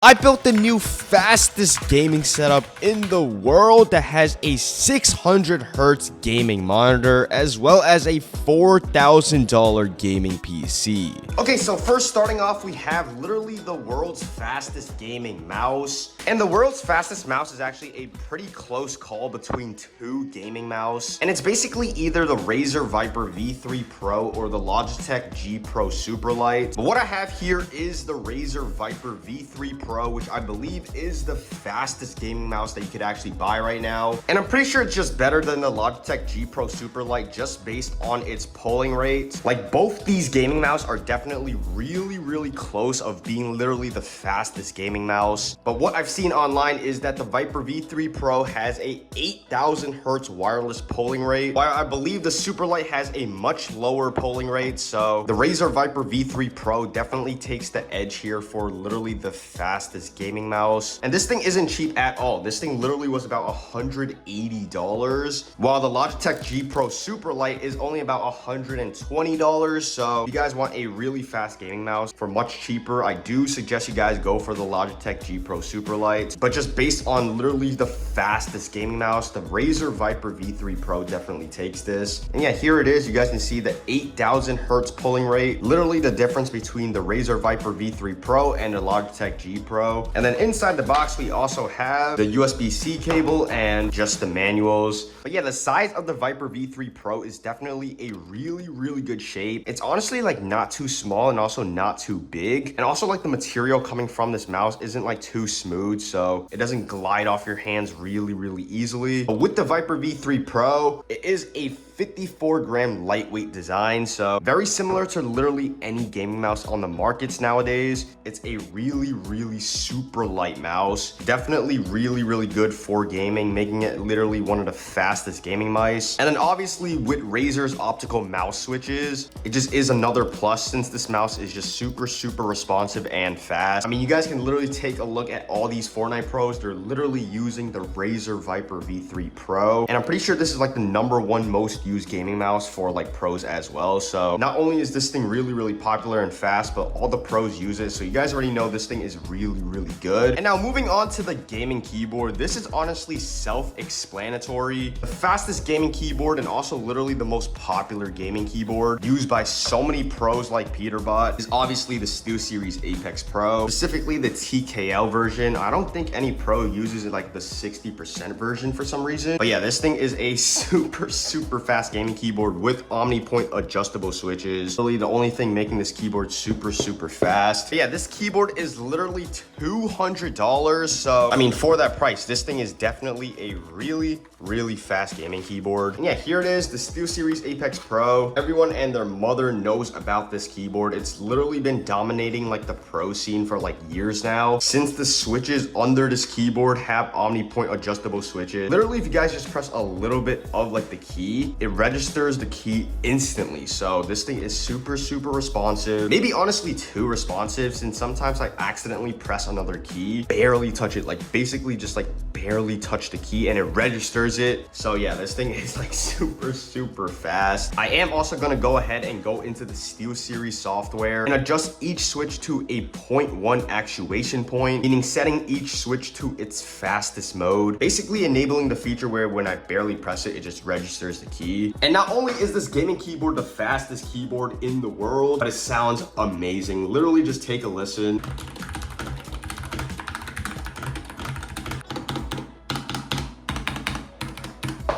I built the new fastest gaming setup in the world that has a 600 hertz gaming monitor as well as a $4,000 gaming PC. Okay, so first starting off, we have literally the world's fastest gaming mouse. And the world's fastest mouse is actually a pretty close call between two gaming mouse. And it's basically either the Razer Viper V3 Pro or the Logitech G Pro Superlight. But what I have here is the Razer Viper V3 Pro, which I believe is the fastest gaming mouse that you could actually buy right now. And I'm pretty sure it's just better than the Logitech G Pro Superlight just based on its polling rate. Like, both these gaming mouse are definitely really close of being literally the fastest gaming mouse. But what I've seen online is that the Viper V3 Pro has a 8,000 hertz wireless polling rate, while I believe the Superlight has a much lower polling rate. So the Razer Viper V3 Pro definitely takes the edge here for literally the fastest gaming mouse. And this thing isn't cheap at all. This thing literally was about $180, while the Logitech G Pro Superlight is only about $120. So if you guys want a really fast gaming mouse for much cheaper, I do suggest you guys go for the Logitech G Pro Superlight. But just based on literally the fastest gaming mouse, the Razer Viper V3 Pro definitely takes this. And yeah, here it is. You guys can see the 8,000 hertz polling rate, literally the difference between the Razer Viper V3 Pro and the Logitech G Pro. And then inside the box, we also have the USB-C cable and just the manuals. But yeah, the size of the Viper V3 Pro is definitely a really good shape. It's honestly like not too small and also not too big. And also like the material coming from this mouse isn't like too smooth, so it doesn't glide off your hands really easily. But with the Viper V3 Pro, it is a 54-gram lightweight design, so very similar to literally any gaming mouse on the markets nowadays. It's a really super light mouse, definitely really good for gaming, making it literally one of the fastest gaming mice. And then obviously with Razer's optical mouse switches, it just is another plus since this mouse is just super responsive and fast. I mean, you guys can literally take a look at all these Fortnite pros. They're literally using the Razer Viper V3 Pro, and I'm pretty sure this is like the #1 most used gaming mouse for like pros as well. So not only is this thing really popular and fast, but all the pros use it. So you guys already know this thing is really good. And now moving on to the gaming keyboard, this is honestly self-explanatory. The fastest gaming keyboard and also literally the most popular gaming keyboard used by so many pros like Peterbot is obviously the SteelSeries Apex Pro, specifically the TKL version. I don't think any pro uses it like the 60% version for some reason. But yeah, this thing is a super fast gaming keyboard with OmniPoint adjustable switches. Really the only thing making this keyboard super fast. But yeah, this keyboard is literally $200. So I mean, for that price, this thing is definitely a really fast gaming keyboard. And yeah, here it is, the SteelSeries Apex Pro. Everyone and their mother knows about this keyboard. It's literally been dominating like the pro scene for like years now, since the switches under this keyboard have OmniPoint adjustable switches. Literally, if you guys just press a little bit of like the key, it registers the key instantly. So this thing is super responsive, maybe honestly too responsive, since sometimes I accidentally press another key, barely touch it, like basically just like barely touch the key, and it registers it. So yeah, this thing is like super fast. I am also gonna go ahead and go into the SteelSeries software and adjust each switch to a 0.1 actuation point, meaning setting each switch to its fastest mode, basically enabling the feature where when I barely press it, it just registers the key. And not only is this gaming keyboard the fastest keyboard in the world, but it sounds amazing. Literally just take a listen.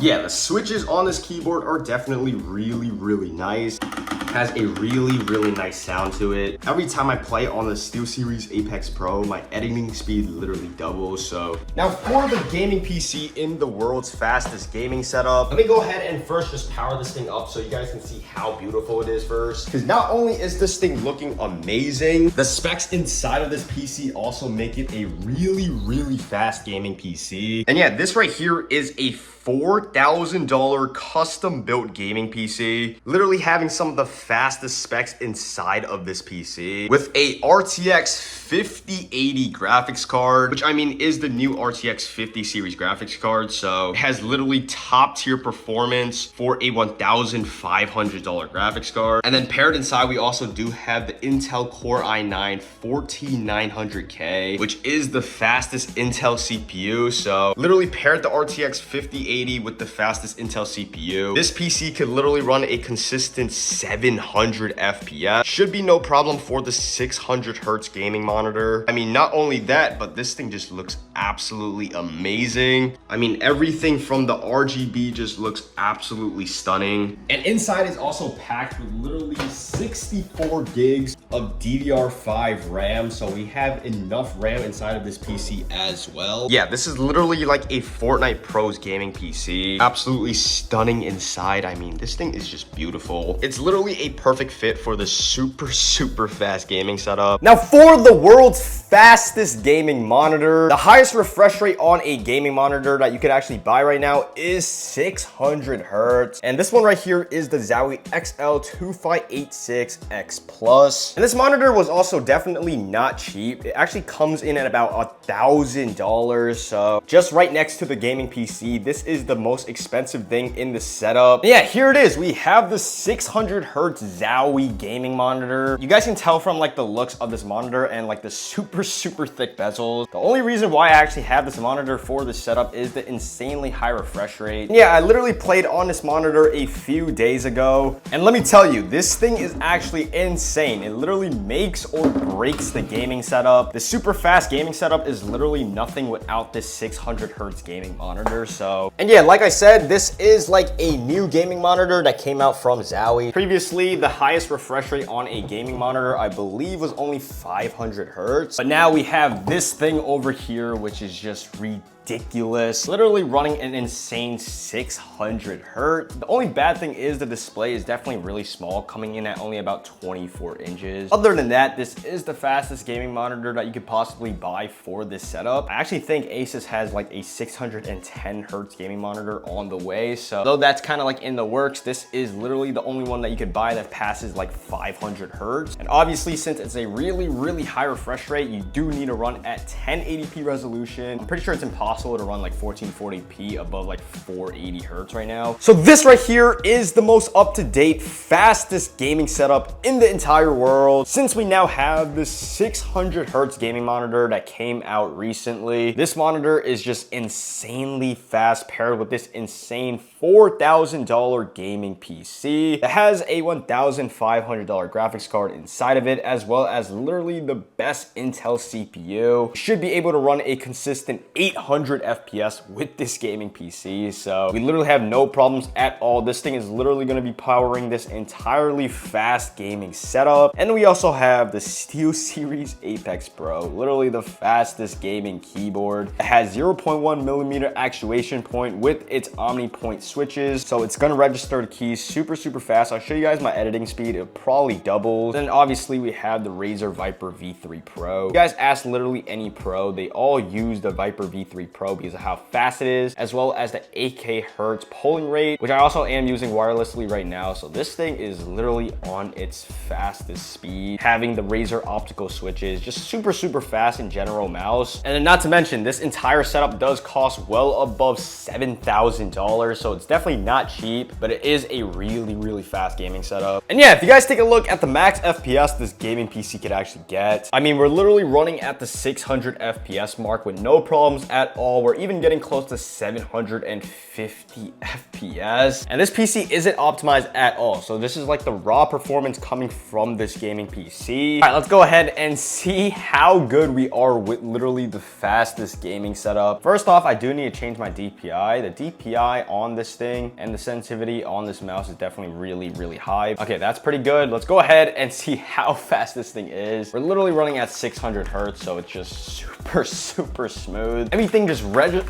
Yeah, the switches on this keyboard are definitely really nice. Has a really nice sound to it. Every time I play on the SteelSeries Apex Pro, my editing speed literally doubles. So now for the gaming PC in the world's fastest gaming setup, let me go ahead and first just power this thing up so you guys can see how beautiful it is first. Because not only is this thing looking amazing, the specs inside of this PC also make it a really fast gaming PC. And yeah, this right here is a $4,000 custom built gaming PC, literally having some of the fastest specs inside of this PC with a RTX 5080 graphics card, which I mean is the new RTX 50 series graphics card. So it has literally top tier performance for a $1,500 graphics card. And then paired inside, we also do have the Intel Core i9 14900K, which is the fastest Intel CPU. So literally paired the RTX 5080 with the fastest Intel CPU. This PC could literally run a consistent 700 FPS. Should be no problem for the 600 hertz gaming monitor. I mean, not only that, but this thing just looks absolutely amazing. I mean, everything from the RGB just looks absolutely stunning. And inside is also packed with literally 64 gigs of DDR5 RAM. So we have enough RAM inside of this PC as well. Yeah, this is literally like a Fortnite Pro's gaming PC. Absolutely stunning inside. I mean, this thing is just beautiful. It's literally a perfect fit for the super fast gaming setup. Now for the world's fastest gaming monitor, the highest refresh rate on a gaming monitor that you could actually buy right now is 600 hertz. And this one right here is the Zowie XL2586X Plus. And this monitor was also definitely not cheap. It actually comes in at about $1,000. So just right next to the gaming PC, this is the most expensive thing in the setup. And yeah, here it is. We have the 600 hertz Zowie gaming monitor. You guys can tell from like the looks of this monitor and like the super thick bezels. The only reason why I actually have this monitor for this setup is the insanely high refresh rate. Yeah, I literally played on this monitor a few days ago, and let me tell you, this thing is actually insane. It literally makes or breaks the gaming setup. The super fast gaming setup is literally nothing without this 600 hertz gaming monitor. So, and yeah, like I said, this is like a new gaming monitor that came out from Zowie. Previously, the highest refresh rate on a gaming monitor, I believe, was only 500 hertz. But now we have this thing over here, which is just ridiculous. Literally running an insane 600 hertz. The only bad thing is the display is definitely really small, coming in at only about 24 inches. Other than that, this is the fastest gaming monitor that you could possibly buy for this setup. I actually think Asus has like a 610 hertz gaming monitor on the way. So though that's kind of like in the works, this is literally the only one that you could buy that passes like 500 hertz. And obviously, since it's a really high refresh rate, you do need to run at 1080p resolution. I'm pretty sure it's impossible to run like 1440p above like 480 hertz right now. So this right here is the most up-to-date, fastest gaming setup in the entire world. Since we now have this 600 hertz gaming monitor that came out recently, this monitor is just insanely fast paired with this insane $4,000 gaming PC. It has a $1,500 graphics card inside of it, as well as literally the best Intel CPU. You should be able to run a consistent 800 FPS with this gaming PC. So we literally have no problems at all. This thing is literally going to be powering this entirely fast gaming setup. And we also have the SteelSeries Apex Pro, literally the fastest gaming keyboard. It has 0.1 millimeter actuation point with its Omni Point switches, so it's going to register the keys super fast. I'll show you guys my editing speed. It probably doubles. Then obviously we have the Razer Viper V3 Pro. You guys ask literally any pro, they all use the Viper V3 Pro because of how fast it is, as well as the 8K hertz polling rate, which I also am using wirelessly right now. So this thing is literally on its fastest speed, having the Razer optical switches, just super fast in general mouse. And then not to mention, this entire setup does cost well above $7,000. So it's definitely not cheap, but it is a really fast gaming setup. And yeah, if you guys take a look at the max FPS this gaming PC could actually get, I mean, we're literally running at the 600 FPS mark with no problems at all. We're even getting close to 750 FPS. And this PC isn't optimized at all. So this is like the raw performance coming from this gaming PC. All right, let's go ahead and see how good we are with literally the fastest gaming setup. First off, I do need to change my DPI. The DPI on this thing and the sensitivity on this mouse is definitely really high. Okay, that's pretty good. Let's go ahead and see how fast this thing is. We're literally running at 600 hertz, so it's just super smooth. Everything just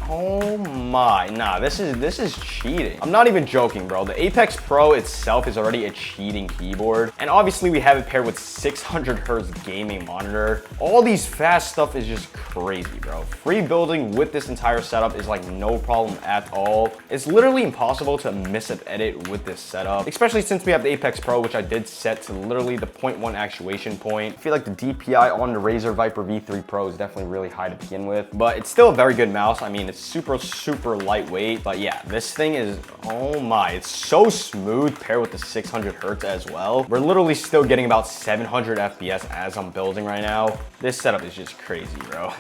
oh my, nah, this is cheating. I'm not even joking, bro. The Apex Pro itself is already a cheating keyboard. And obviously we have it paired with 600 hertz gaming monitor. All these fast stuff is just crazy, bro. Free building with this entire setup is like no problem at all. It's literally impossible to miss an edit with this setup, especially since we have the Apex Pro, which I did set to literally the 0.1 actuation point. I feel like the DPI on the Razer Viper V3 Pro is definitely really high to begin with, but it's still a very good mouse. I mean, it's super, super lightweight, but yeah, this thing is, oh my, it's so smooth paired with the 600 hertz as well. We're literally still getting about 700 FPS as I'm building right now. This setup is just crazy, bro.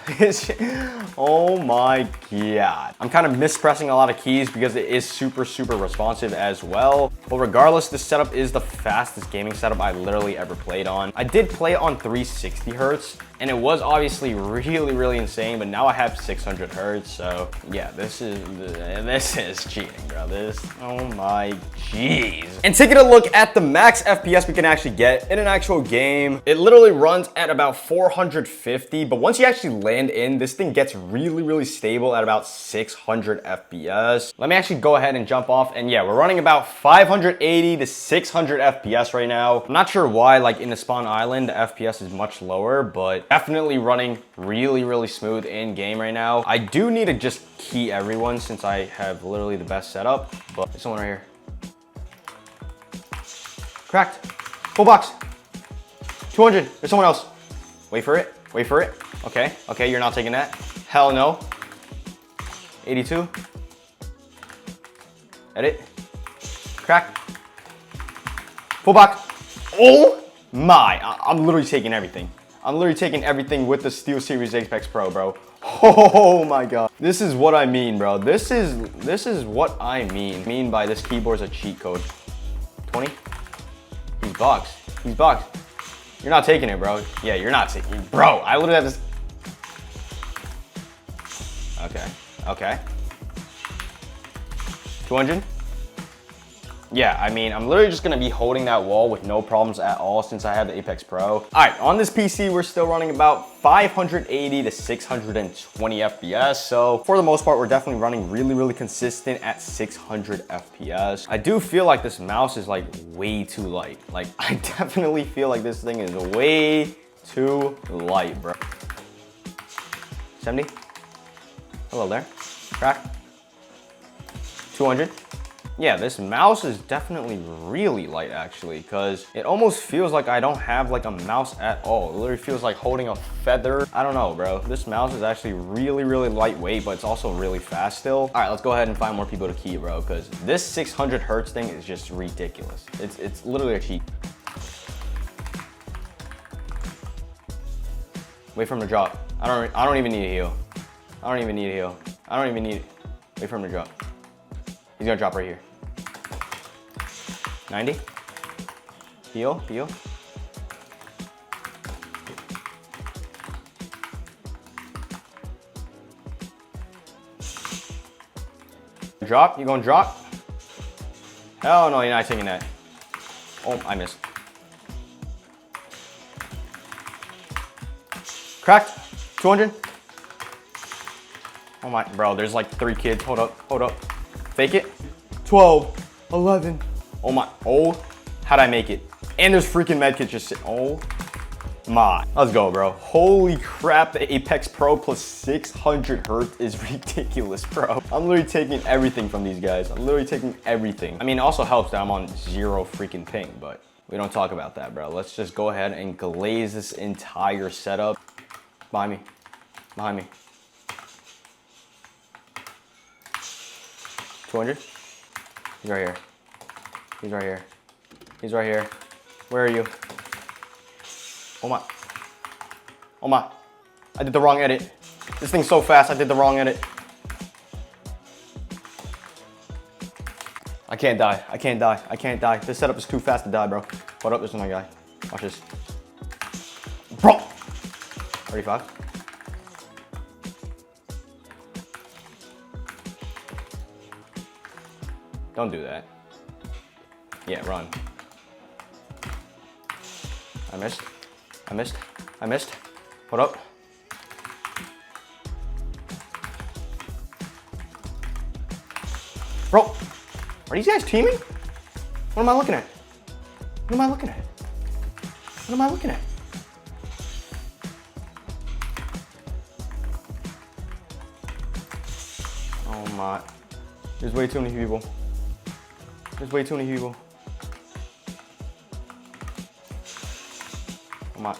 Oh my God. I'm kind of mispressing a lot of keys because it is super, super responsive as well. But regardless, this setup is the fastest gaming setup I literally ever played on. I did play it on 360 hertz, and it was obviously really, really insane, but now I have 600 hertz, so yeah, this is cheating, bro. Oh my jeez. And taking a look at the max FPS we can actually get in an actual game, it literally runs at about 450, but once you actually land in, this thing gets really, really stable at about 600 FPS. Let me actually go ahead and jump off, and yeah, we're running about 580 to 600 FPS right now. I'm not sure why, like in the spawn island, the FPS is much lower, but definitely running really, really smooth in game right now. I do need to just key everyone since I have literally the best setup, but there's someone right here. Cracked. Full box. 200. There's someone else. Wait for it. Wait for it. Okay. Okay, you're not taking that. Hell no. 82. Edit. Crack. Full box. Oh my. I'm literally taking everything. I'm literally taking everything with the SteelSeries Apex Pro, bro. Oh my God. This is what I mean, bro. This is what I mean by this keyboard's a cheat code. 20. He's boxed. He's boxed. You're not taking it, bro. Yeah, you're not taking it. Bro, I literally have this. Okay. Okay. 200. Yeah, I mean, I'm literally just gonna be holding that wall with no problems at all since I have the Apex Pro. All right, on this PC, we're still running about 580 to 620 FPS. So for the most part, we're definitely running really, really consistent at 600 FPS. I do feel like this mouse is like way too light. Like I definitely feel like this thing is way too light, bro. 70. Hello there. Crack. 200. Yeah, this mouse is definitely really light actually, because it almost feels like I don't have like a mouse at all. It literally feels like holding a feather. I don't know, bro. This mouse is actually really, really lightweight, but it's also really fast still. All right, let's go ahead and find more people to key, bro, because this 600 hertz thing is just ridiculous. It's literally a cheat. Wait for him to drop. I don't even need a heal. I don't even need a heal. I don't even need it. Wait for him to drop. He's gonna drop right here. 90. Heal, heal. Drop, you gonna drop? Hell no, you're not taking that. Oh, I missed. Cracked, 200. Oh my, bro, there's like 3 kids. Hold up, hold up. Fake it. 12, 11. Oh my, oh, how'd I make it? And there's freaking medkits just sit. Oh my. Let's go, bro. Holy crap, the Apex Pro plus 600 hertz is ridiculous, bro. I'm literally taking everything from these guys. I'm literally taking everything. I mean, it also helps that I'm on 0 freaking ping, but we don't talk about that, bro. Let's just go ahead and glaze this entire setup. Behind me, behind me. 200. He's right here. He's right here. He's right here. Where are you? Oh my. Oh my. I did the wrong edit. This thing's so fast, I did the wrong edit. I can't die. I can't die. I can't die. This setup is too fast to die, bro. Hold up, this is my guy. Watch this. Bro! 35. Don't do that. Yeah, run. I missed. I missed. I missed. Hold up. Bro, are these guys teaming? What am I looking at? What am I looking at? What am I looking at? Oh my. There's way too many people. There's way too many people. Oh my.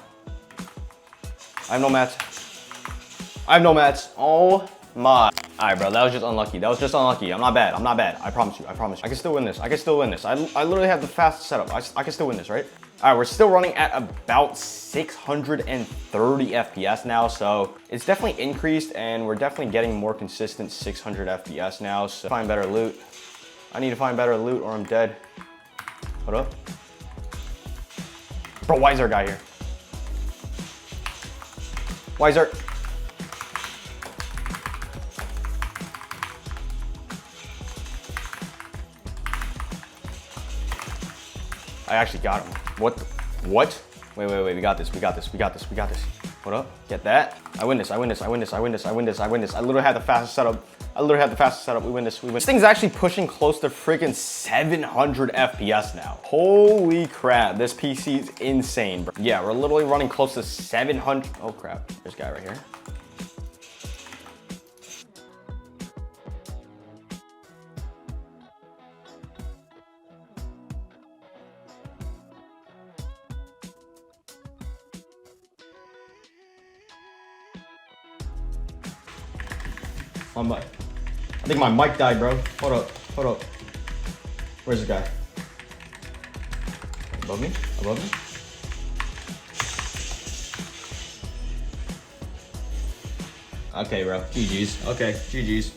I have no mats. I have no mats. Oh my. All right, bro, that was just unlucky. That was just unlucky. I'm not bad. I'm not bad. I promise you. I promise you. I can still win this. I can still win this. I literally have the fastest setup. I can still win this, right? All right, we're still running at about 630 FPS now, so it's definitely increased, and we're definitely getting more consistent 600 FPS now, so find better loot. I need to find better loot or I'm dead. Hold up. Bro, why is there a guy here? Why is there... I actually got him. What? What? Wait, we got this, we got this, we got this, we got this. What up? Get that. I win this, I win this, I win this, I win this, I win this, I win this. I literally had the fastest setup. I literally had the fastest setup. We win this, we win. This thing's actually pushing close to freaking 700 FPS now. Holy crap, this PC is insane, bro. Yeah, we're literally running close to 700. Oh crap, there's a guy right here. I think my mic died, bro. Hold up, hold up. Where's the guy? Above me? Above me? Okay, bro. GG's. Okay, GG's.